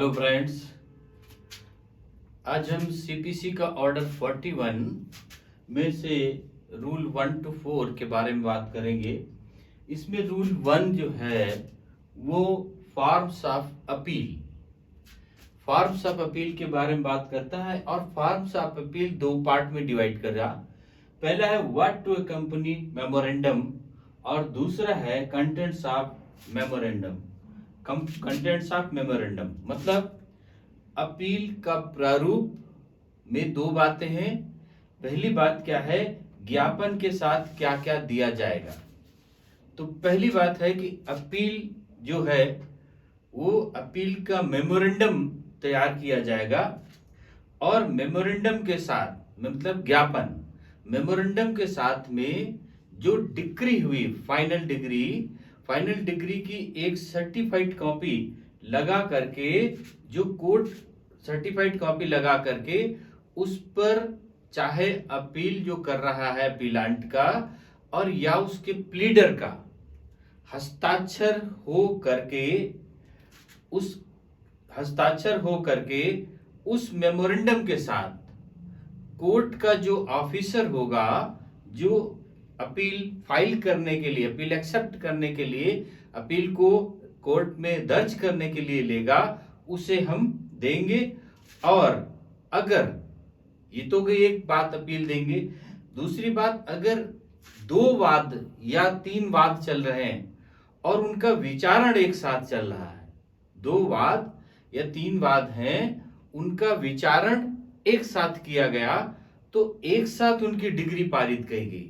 Hello friends, आज हम CPC का ऑर्डर 41 में से रूल 1 to 4 के बारे में बात करेंगे। इसमें रूल 1 जो है वो फॉर्म्स ऑफ अपील के बारे में बात करता है और फॉर्म्स ऑफ अपील दो पार्ट में डिवाइड कर रहा। पहला है व्हाट टू कंपनी मेमोरेंडम और दूसरा है contents of memorandum. Contents of memorandum मतलब अपील का प्रारूप में दो बातें हैं। पहली बात क्या है, ज्ञापन के साथ क्या क्या दिया जाएगा। तो पहली बात है कि अपील जो है वो अपील का मेमोरेंडम तैयार किया जाएगा और मेमोरेंडम के साथ मतलब ज्ञापन मेमोरेंडम के साथ में जो डिक्री हुई फाइनल डिग्री की एक सर्टिफाइड कॉपी लगा करके जो कोर्ट सर्टिफाइड कॉपी लगा करके उस पर चाहे अपील जो कर रहा है अपीलांट का और या उसके प्लीडर का हस्ताक्षर हो करके उस मेमोरेंडम के साथ कोर्ट का जो ऑफिसर होगा जो अपील फाइल करने के लिए अपील एक्सेप्ट करने के लिए अपील को कोर्ट में दर्ज करने के लिए लेगा उसे हम देंगे। और अगर ये तो गई एक बात अपील देंगे, दूसरी बात अगर दो वाद या तीन वाद चल रहे हैं और उनका विचारण एक साथ चल रहा है, दो वाद या तीन वाद हैं उनका विचारण एक साथ किया गया तो एक साथ उनकी डिग्री पारित की गई।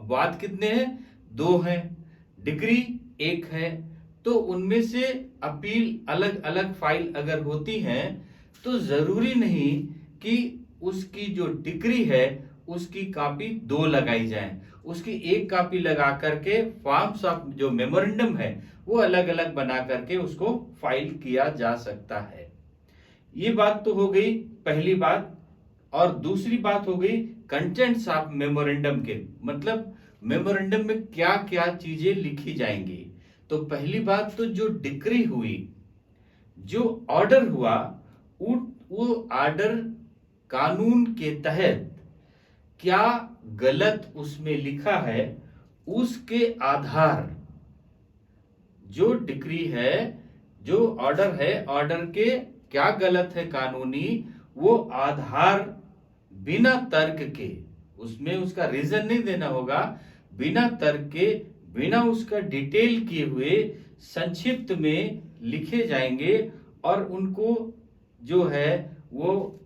वाद कितने हैं? दो हैं, डिग्री एक है, तो उनमें से अपील अलग अलग फाइल अगर होती हैं तो जरूरी नहीं कि उसकी जो डिग्री है उसकी कॉपी दो लगाई जाए, उसकी एक कॉपी लगा करके फॉर्म्स ऑफ जो मेमोरेंडम है वो अलग अलग बना करके उसको फाइल किया जा सकता है। ये बात तो हो गई पहली बात। और दूसरी बात हो गई कंटेंट्स ऑफ मेमोरेंडम के मतलब मेमोरेंडम में क्या क्या चीजें लिखी जाएंगी। तो पहली बात तो जो डिक्री हुई, जो ऑर्डर हुआ, वो ऑर्डर कानून के तहत क्या गलत उसमें लिखा है उसके आधार, जो डिक्री है जो ऑर्डर है ऑर्डर के क्या गलत है कानूनी, वो आधार बिना तर्क के, उसमें उसका रीजन नहीं देना होगा, बिना तर्क के बिना उसका डिटेल किए हुए संक्षिप्त में लिखे जाएंगे और उनको जो है वो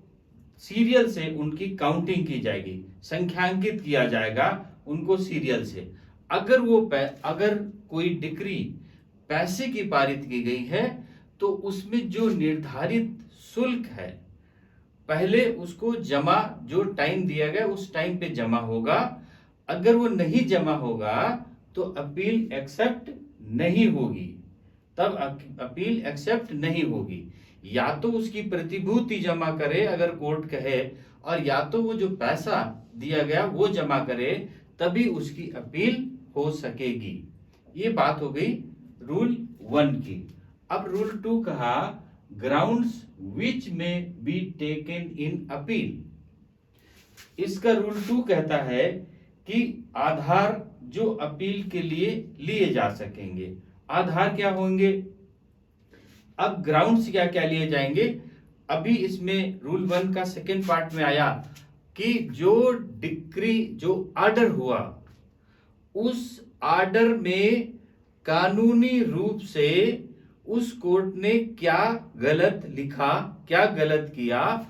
सीरियल से उनकी काउंटिंग की जाएगी, संख्यांकित किया जाएगा उनको सीरियल से। अगर कोई डिक्री पैसे की पारित की गई है तो उसमें जो निर्धारित शुल्क है पहले उसको जमा जो टाइम दिया गया उस टाइम पे जमा होगा। अगर वो नहीं जमा होगा तो अपील एक्सेप्ट नहीं होगी, तब अपील एक्सेप्ट नहीं होगी। या तो उसकी प्रतिभूति जमा करे अगर कोर्ट कहे, और या तो वो जो पैसा दिया गया वो जमा करे, तभी उसकी अपील हो सकेगी। ये बात हो गई रूल 1 की। अब रूल 2 कहा ग्राउंड्स विच में बी टेकन इन अपील। इसका रूल 2 कहता है कि आधार जो अपील के लिए लिए जा सकेंगे, आधार क्या होंगे। अब ग्राउंड्स क्या क्या लिए जाएंगे, अभी इसमें रूल 1 का सेकेंड पार्ट में आया कि जो डिक्री जो ऑर्डर हुआ उस ऑर्डर में कानूनी रूप से उस कोर्ट ने क्या गलत लिखा, क्या गलत किया,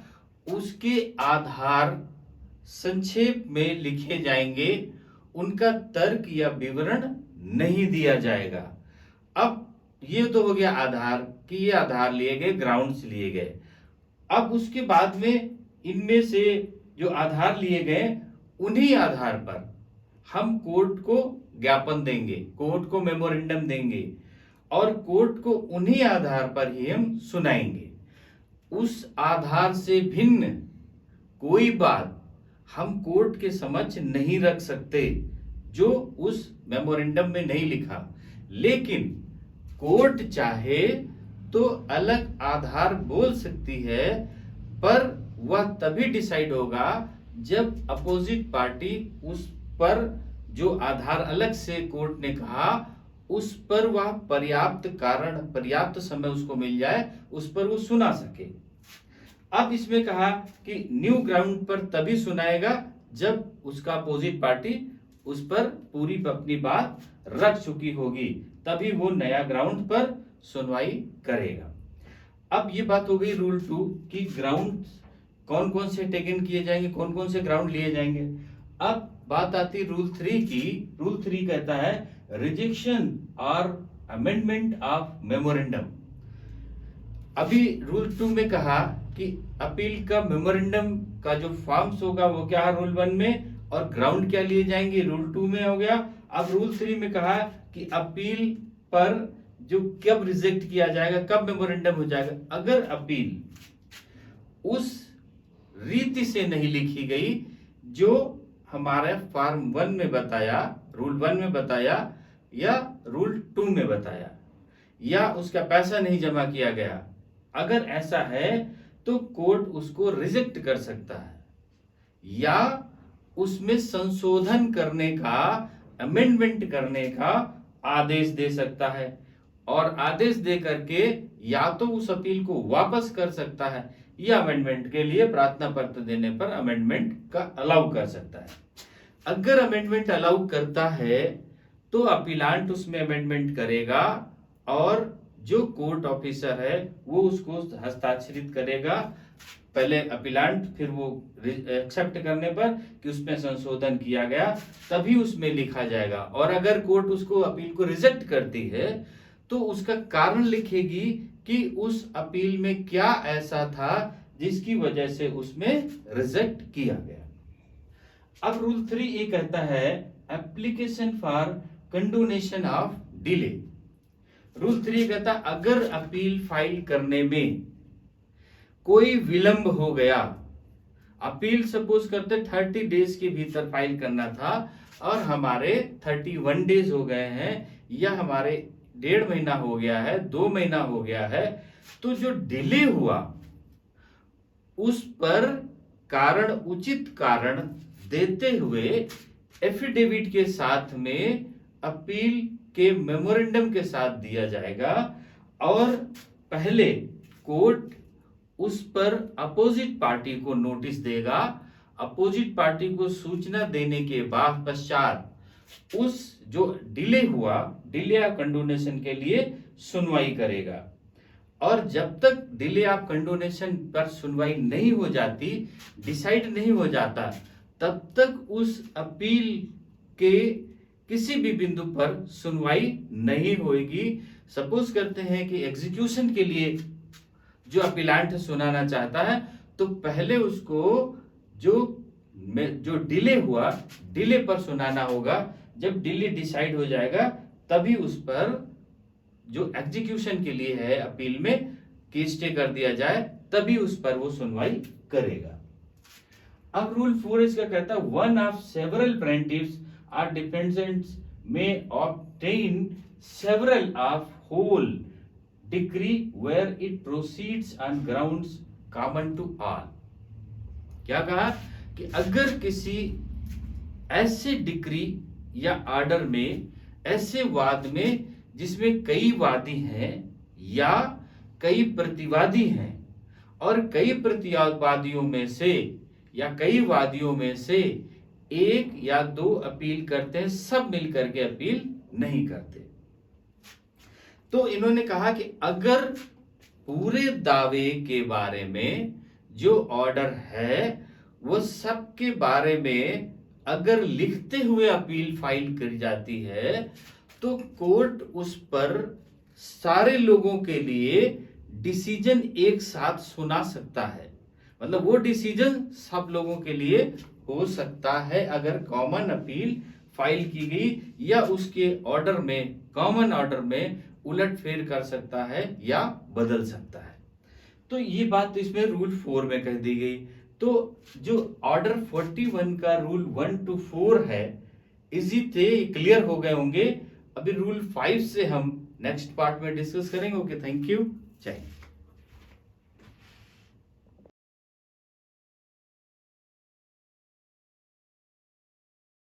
उसके आधार संक्षेप में लिखे जाएंगे, उनका तर्क या विवरण नहीं दिया जाएगा। अब ये तो हो गया आधार कि ये आधार लिए गए, ग्राउंड्स लिए गए। अब उसके बाद में इनमें से जो आधार लिए गए उन्हीं आधार पर हम कोर्ट को ज्ञापन देंगे, कोर्ट को मेमोरेंडम देंगे और कोर्ट को उन्हीं आधार पर ही हम सुनाएंगे। उस आधार से भिन्न कोई बात हम कोर्ट के समक्ष नहीं रख सकते जो उस मेमोरेंडम में नहीं लिखा। लेकिन कोर्ट चाहे तो अलग आधार बोल सकती है, पर वह तभी डिसाइड होगा जब अपोजिट पार्टी उस पर जो आधार अलग से कोर्ट ने कहा उस पर वह पर्याप्त कारण, पर्याप्त समय उसको मिल जाए, उस पर वो सुना सके। अब इसमें कहा कि न्यू ग्राउंड पर तभी सुनाएगा जब उसका अपोजिट पार्टी उस पर पूरी अपनी बात रख चुकी होगी, तभी वो नया ग्राउंड पर सुनवाई करेगा। अब ये बात हो गई रूल 2 कि ग्राउंड कौन कौन से टेकन किए जाएंगे, कौन कौन से ग्राउंड लिए जाएंगे। अब बात आती रूल 3 की। रूल 3 कहता है रिजेक्शन और अमेंडमेंट ऑफ मेमोरेंडम। अभी रूल 2 में कहा कि अपील का मेमोरेंडम का जो फॉर्म्स होगा वो क्या है रूल 1 में, और ग्राउंड क्या लिए जाएंगे रूल 2 में हो गया। अब रूल 3 में कहा कि अपील पर जो कब रिजेक्ट किया जाएगा, कब मेमोरेंडम हो जाएगा। अगर अपील उस रीति से नहीं लिखी गई जो हमारे फॉर्म 1 में बताया, रूल 1 में बताया या रूल 2 में बताया, या उसका पैसा नहीं जमा किया गया, अगर ऐसा है तो कोर्ट उसको रिजेक्ट कर सकता है या उसमें संशोधन करने का, अमेंडमेंट करने का आदेश दे सकता है, और आदेश दे करके या तो उस अपील को वापस कर सकता है या अमेंडमेंट के लिए प्रार्थना पत्र देने पर अमेंडमेंट का अलाउ कर सकता है। अगर अमेंडमेंट अलाउ करता है तो अपीलांट उसमें अमेंडमेंट करेगा और जो कोर्ट ऑफिसर है वो उसको हस्ताक्षरित करेगा, पहले अपीलांट, फिर वो एक्सेप्ट करने पर कि उसमें संशोधन किया गया, तभी उसमें लिखा जाएगा। और अगर कोर्ट उसको अपील को रिजेक्ट करती है तो उसका कारण लिखेगी कि उस अपील में क्या ऐसा था जिसकी वजह से उसमें रिजेक्ट किया गया। अब रूल 3 ये कहता है application for condonation of delay. Rule 3 कहता है अगर अपील फाइल करने में कोई विलंब हो गया, अपील सपोज करते 30 डेज के भीतर फाइल करना था और हमारे 31 डेज हो गए हैं, या हमारे 1.5 महीना हो गया है, 2 महीना हो गया है, तो जो डिले हुआ उस पर कारण, उचित कारण देते हुए एफिडेविट के साथ में अपील के मेमोरेंडम के साथ दिया जाएगा, और पहले कोर्ट उस पर अपोजिट पार्टी को नोटिस देगा। अपोजिट पार्टी को सूचना देने के बाद पश्चात उस जो डिले हुआ, डिले या कंडोनेशन के लिए सुनवाई करेगा। और जब तक डिले ऑफ कंडोनेशन पर सुनवाई नहीं हो जाती, डिसाइड नहीं हो जाता, तब तक उस अपील के किसी भी बिंदु पर सुनवाई नहीं होगी। सपोज करते हैं कि एग्जीक्यूशन के लिए जो अपीलांट सुनाना चाहता है, तो पहले उसको जो डिले हुआ, डिले पर सुनाना होगा। जब डिले डिसाइड हो जाएगा तभी उस पर जो एग्जीक्यूशन के लिए है अपील में केस स्टे कर दिया जाए, तभी उस पर वो सुनवाई करेगा। अब रूल 4 इसका कहता है वन ऑफ सेवरल प्लेंटिफ्स और डिफेंडेंट्स में obtain several of whole decree where it proceeds on grounds common to all. क्या कहा कि अगर किसी ऐसे डिक्री या ऑर्डर में, ऐसे वाद में जिसमें कई वादी हैं या कई प्रतिवादी हैं, और कई प्रतिवादियों में से या कई वादियों में से एक या दो अपील करते हैं, सब मिलकर के अपील नहीं करते, तो इन्होंने कहा कि अगर पूरे दावे के बारे में जो ऑर्डर है वो सब के बारे में अगर लिखते हुए अपील फाइल करी जाती है, तो कोर्ट उस पर सारे लोगों के लिए डिसीजन एक साथ सुना सकता है। मतलब वो डिसीजन सब लोगों के लिए हो सकता है अगर कॉमन अपील फाइल की गई, या उसके ऑर्डर में, कॉमन ऑर्डर में उलटफेर कर सकता है या बदल सकता है। तो ये बात इसमें रूल 4 में कह दी गई। तो जो ऑर्डर 41 का रूल 1 to 4 है, इजी थे, क्लियर हो गए होंगे। अब अभी रूल 5 से हम नेक्स्ट पार्ट में डिस्कस करेंगे। ओके, थैंक यू, जय हिंद।